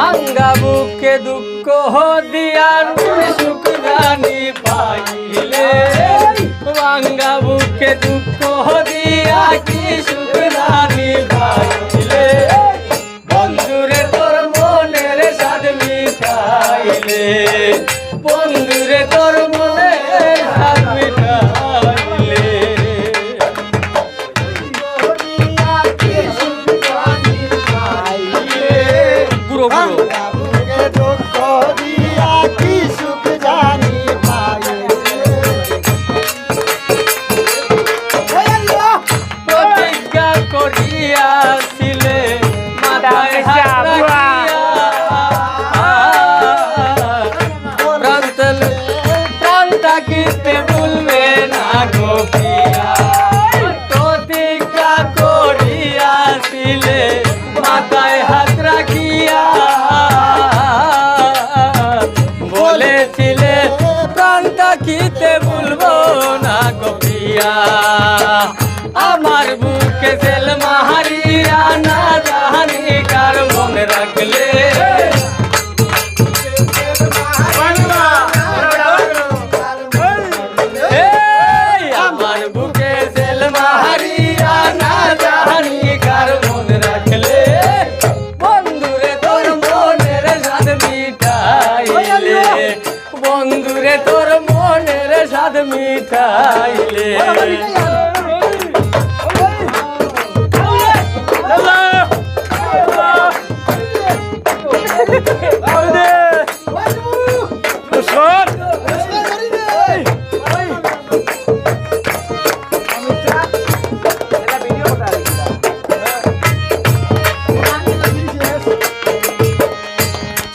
ভাঙ্গা বুকে দুঃখ দিয়ার সুখ জানি পাইলে ভাঙ্গা বুকে দুঃখ দিয়া কি সুখ জানি পাইলে বন্ধুরে তোর মনের স্বাদ মিটাইলে বন্ধুরে তোর মনের স্বাদ মিটাইলে গুরু প্রতিজ্ঞা করিয়াছিলে মাথায় হাত প্রাণ থাকিতে ভুলবে না গো প্রিয়া প্রতিজ্ঞা করিয়াছিলে মাথায় হাত রাখিয়া বলেছিলে প্রাণ থাকিতে ভুলবো না গো প্রিয়া আমার বুকে জেল মাহারিয়া না জানি কার মনে রাখলে আমার বুকে জেল মাহারিয়া না জানি কার মনে রাখলে বন্ধুরে তোর মনের স্বাদ মিটাইলে বন্ধুরে তোর মনের স্বাদ মিটাইলে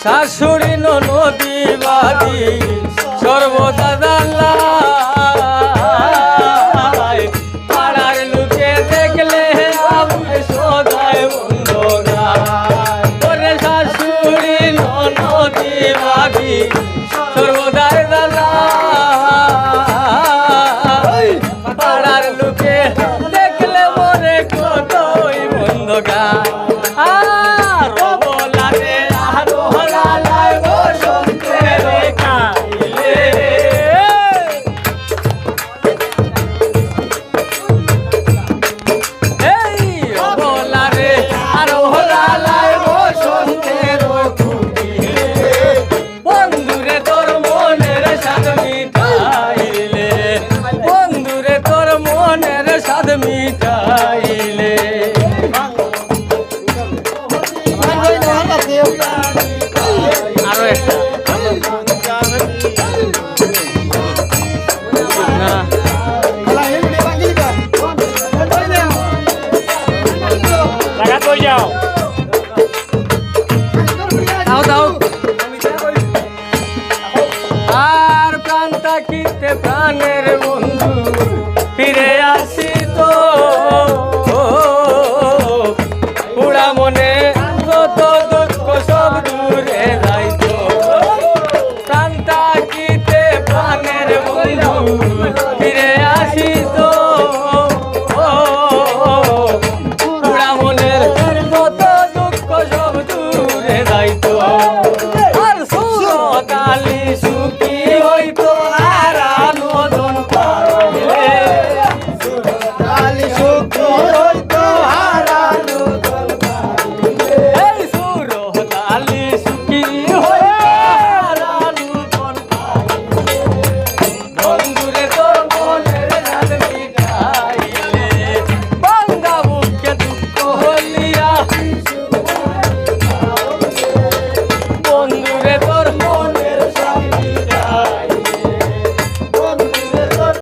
শাশুড়ি নদী বাদী সর্বদা জানলা